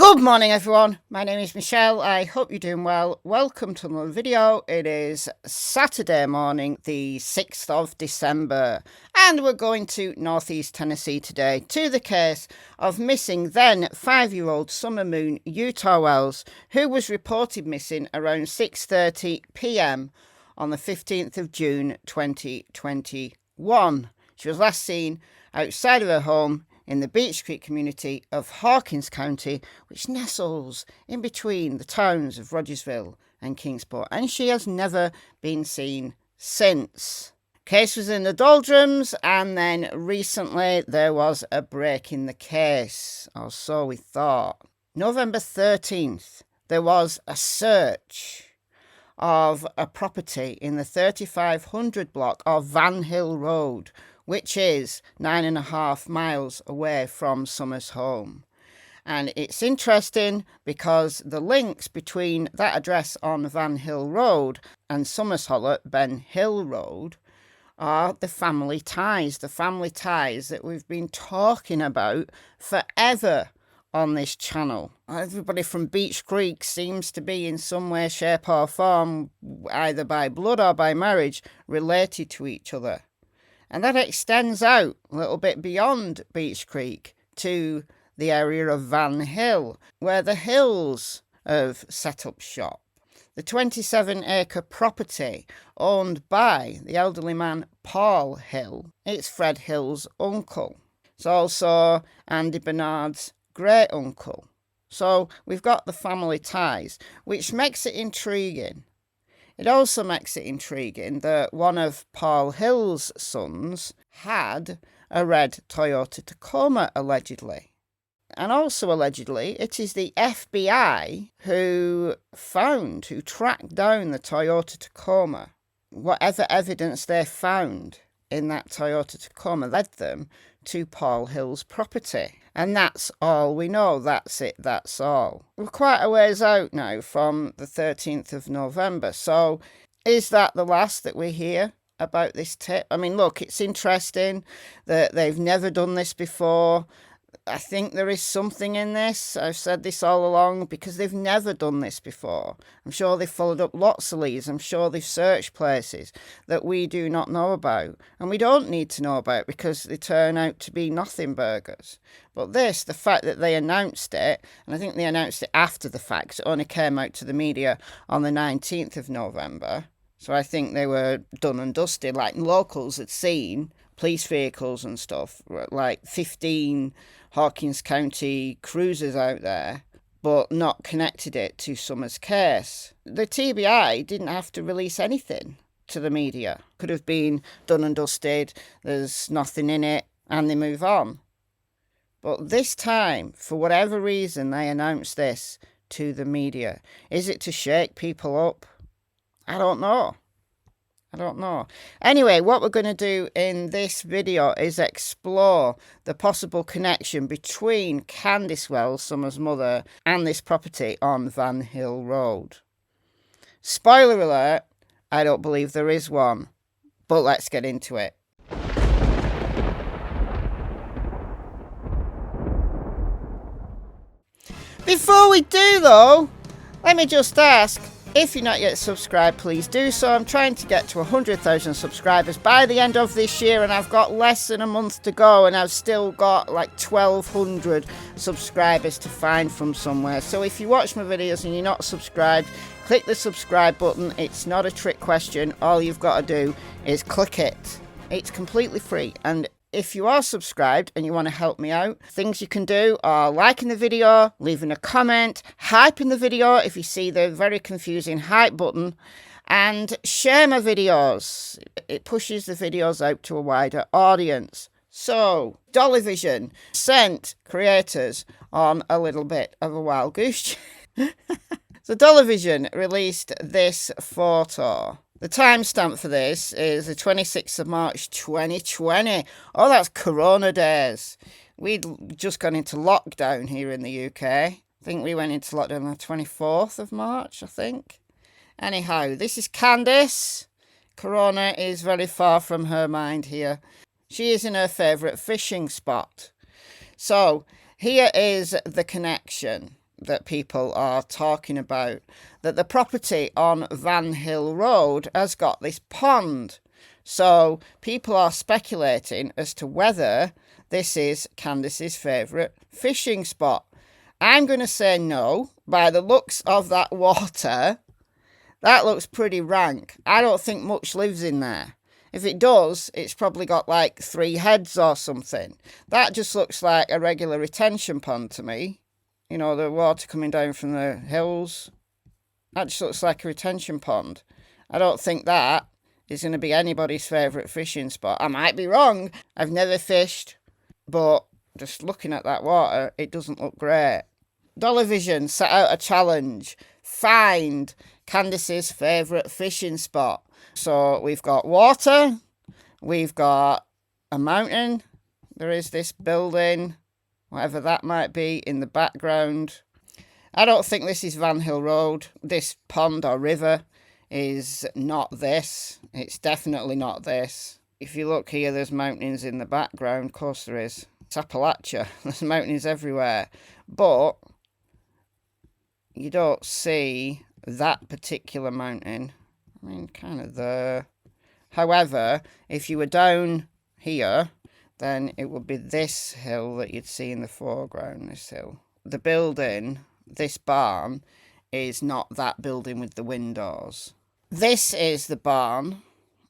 Good morning everyone, my name is Michelle, I hope you're doing well. Welcome to another video. It is Saturday morning, the 6th of December, and we're going to Northeast Tennessee today to the case of missing then 5-year-old Summer Moon Utah Wells, who was reported missing around 6:30 p.m. on the 15th of June 2021. She was last seen outside of her home in the Beech Creek community of Hawkins County, which nestles in between the towns of Rogersville and Kingsport, and she has never been seen since. Case was in the doldrums, and then recently there was a break in the case, or so we thought. November 13th, there was a search of a property in the 3500 block of Van Hill Road, which is 9.5 miles away from Summer's home. And it's interesting because the links between that address on Van Hill Road and Summer's Hollow, Ben Hill Road, are the family ties that we've been talking about forever on this channel. Everybody from Beech Creek seems to be in some way, shape or form, either by blood or by marriage, related to each other. And that extends out a little bit beyond Beech Creek to the area of Van Hill, where the Hills have set up shop. The 27-acre property owned by the elderly man Paul Hill. It's Fred Hill's uncle. It's also Andy Bernard's great uncle. So we've got the family ties, which makes it intriguing. It also makes it intriguing that one of Paul Hill's sons had a red Toyota Tacoma, allegedly. And also allegedly, it is the FBI who tracked down the Toyota Tacoma. Whatever evidence they found in that Toyota Tacoma led them to Paul Hill's property. And that's all we know. That's it, that's all. We're quite a ways out now from the 13th of November. So is that the last that we hear about this tip? I mean, look, it's interesting that they've never done this before. I think there is something in this. I've said this all along because they've never done this before. I'm sure they've followed up lots of leads. I'm sure they've searched places that we do not know about. And we don't need to know about because they turn out to be nothing burgers. But this, the fact that they announced it, and I think they announced it after the fact, it only came out to the media on the 19th of November. So I think they were done and dusted. Like locals had seen police vehicles and stuff, like 15 Hawkins County cruisers out there, but not connected it to Summer's case. The TBI didn't have to release anything to the media. Could have been done and dusted, there's nothing in it, and they move on. But this time, for whatever reason, they announced this to the media. Is it to shake people up? I don't know. Anyway, what we're going to do in this video is explore the possible connection between CANDUS Wells, Summer's mother, and this property on Van Hill Road. Spoiler alert, I don't believe there is one, but let's get into it. Before we do though, let me just ask, if you're not yet subscribed, please do so. I'm trying to get to 100,000 subscribers by the end of this year, and I've got less than a month to go, and I've still got like 1,200 subscribers to find from somewhere. So if you watch my videos and you're not subscribed, click the subscribe button. It's not a trick question. All you've got to do is click it. It's completely free, and if you are subscribed and you want to help me out, things you can do are liking the video, leaving a comment, hyping the video if you see the very confusing hype button, and share my videos. It pushes the videos out to a wider audience. So, Dollyvision sent creators on a little bit of a wild goose chase. So Dollyvision released this photo. The timestamp for this is the 26th of March 2020. Oh, that's Corona days. We'd just gone into lockdown here in the UK. I think we went into lockdown on the 24th of March, I think. Anyhow, this is CANDUS. Corona is very far from her mind here. She is in her favourite fishing spot. So, here is the connection. that people are talking about, that the property on Van Hill Road has got this pond. So people are speculating as to whether this is Candace's favourite fishing spot. I'm going to say no. By the looks of that water, that looks pretty rank. I don't think much lives in there. If it does, it's probably got like 3 heads or something. That just looks like a regular retention pond to me. You know, the water coming down from the hills. That just looks like a retention pond. I don't think that is going to be anybody's favourite fishing spot. I might be wrong. I've never fished, but just looking at that water, it doesn't look great. Dollar Vision set out a challenge. Find Candace's favourite fishing spot. So we've got water, we've got a mountain, there is this building, whatever that might be, in the background. I don't think this is Van Hill Road. This pond or river is not this. It's definitely not this. If you look here, there's mountains in the background. Of course there is. It's Appalachia. There's mountains everywhere. But you don't see that particular mountain. I mean, kind of there. However, if you were down here, then it would be this hill that you'd see in the foreground, this hill. The building, this barn, is not that building with the windows. This is the barn.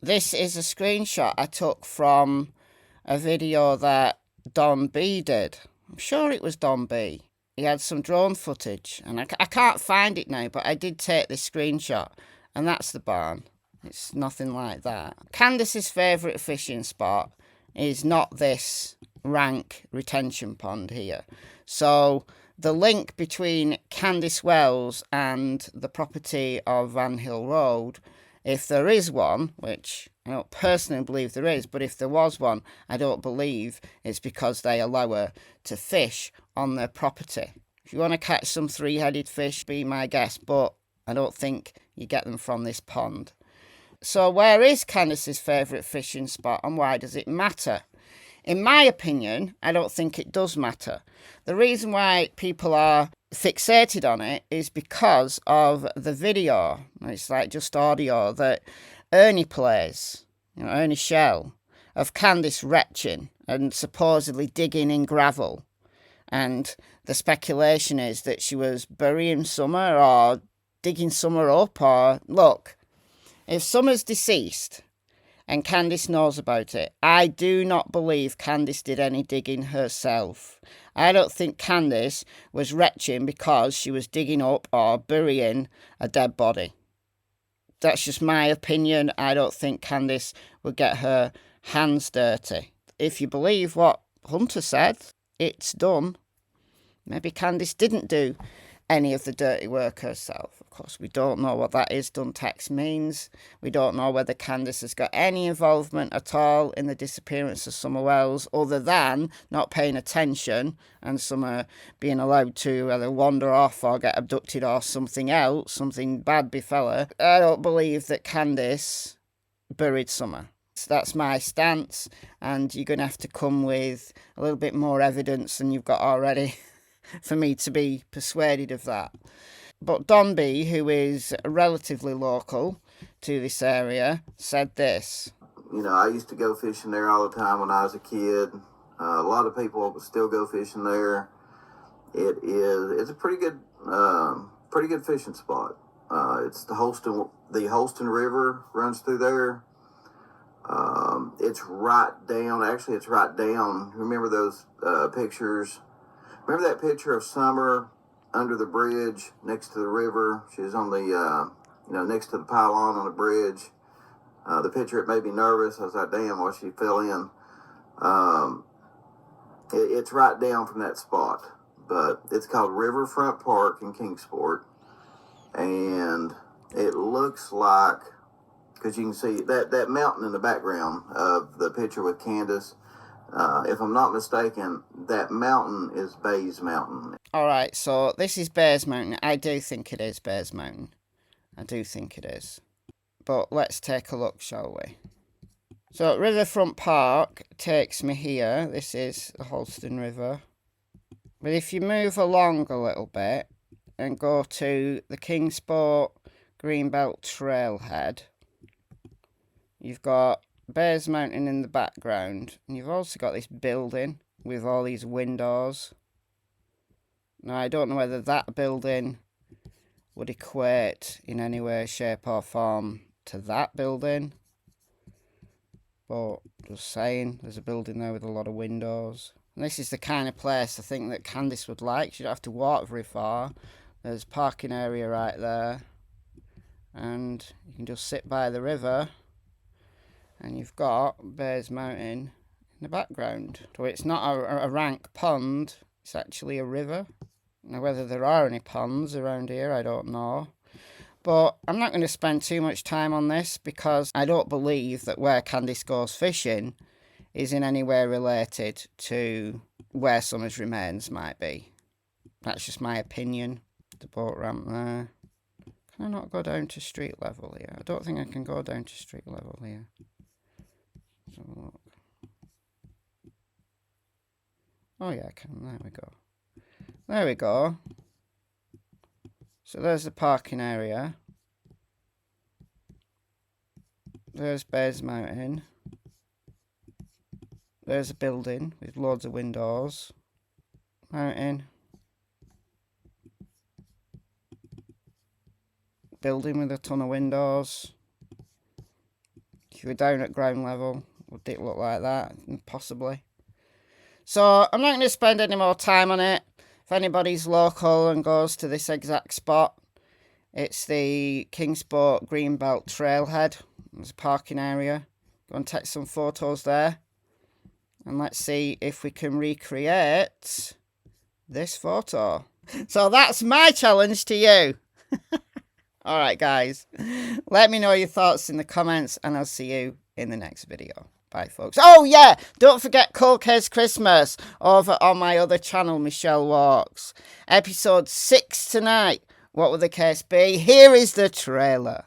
This is a screenshot I took from a video that Don B did. I'm sure it was Don B. He had some drone footage, and I can't find it now, but I did take this screenshot. And that's the barn. It's nothing like that. Candace's favourite fishing spot is not this rank retention pond here. So the link between Candace Wells and the property of Van Hill Road, if there is one, which I don't personally believe there is, but if there was one, I don't believe it's because they allow her to fish on their property. If you want to catch some 3-headed fish, be my guest, but I don't think you get them from this pond. So where is Candace's favourite fishing spot, and why does it matter? In my opinion, I don't think it does matter. The reason why people are fixated on it is because of the video. It's like just audio that Ernie plays, Ernie Shell, of Candace retching and supposedly digging in gravel. And the speculation is that she was burying Summer or digging Summer up, or look, if Summer's deceased and Candace knows about it, I do not believe Candace did any digging herself. I don't think Candace was retching because she was digging up or burying a dead body. That's just my opinion. I don't think Candace would get her hands dirty. If you believe what Hunter said, it's done. Maybe Candace didn't do any of the dirty work herself. Of course, we don't know what that is done tax means. We don't know whether Candace has got any involvement at all in the disappearance of Summer Wells, other than not paying attention and Summer being allowed to either wander off or get abducted or something else, something bad befell her. I don't believe that Candace buried Summer. So that's my stance, and you're going to have to come with a little bit more evidence than you've got already for me to be persuaded of that. But Don B, who is relatively local to this area, said this. I used to go fishing there all the time when I was a kid. A lot of people still go fishing there. It's a pretty good fishing spot. It's the Holston River runs through there. It's right down. Remember those pictures? Remember that picture of Summer under the bridge next to the river? She was on the, next to the pylon on the bridge. The picture, it made me nervous. I was like, damn, well, she fell in. It's right down from that spot. But it's called Riverfront Park in Kingsport. And it looks like, because you can see that mountain in the background of the picture with Candace. If I'm not mistaken, that mountain is Bays Mountain. All right, so this is Bays Mountain. I do think it is Bays Mountain. I do think it is. But let's take a look, shall we? So Riverfront Park takes me here. This is the Holston River. But if you move along a little bit and go to the Kingsport Greenbelt Trailhead, you've got Bears Mountain in the background, and you've also got this building with all these windows. Now, I don't know whether that building would equate in any way, shape or form to that building, but just saying, there's a building there with a lot of windows. And this is the kind of place I think that CANDUS would like. You don't have to walk very far. There's a parking area right there, and you can just sit by the river, and you've got Bears Mountain in the background. So it's not a rank pond, it's actually a river. Now, whether there are any ponds around here, I don't know. But I'm not going to spend too much time on this because I don't believe that where CANDUS goes fishing is in any way related to where Summer's remains might be. That's just my opinion. The boat ramp there. Can I not go down to street level here? I don't think I can go down to street level here. Let's have a look. Oh yeah, I can. There we go. There we go. So there's the parking area. There's Bears Mountain. There's a building with loads of windows. Mountain. Building with a ton of windows. If you were down at ground level, would it look like that? Possibly. So I'm not going to spend any more time on it. If anybody's local and goes to this exact spot, it's the Kingsport Greenbelt Trailhead. There's a parking area. Go and take some photos there. And let's see if we can recreate this photo. So that's my challenge to you. Alright guys, let me know your thoughts in the comments and I'll see you in the next video. Bye folks. Oh yeah, don't forget Cold Case Christmas over on my other channel, Michelle Walks. Episode 6 tonight. What will the case be? Here is the trailer.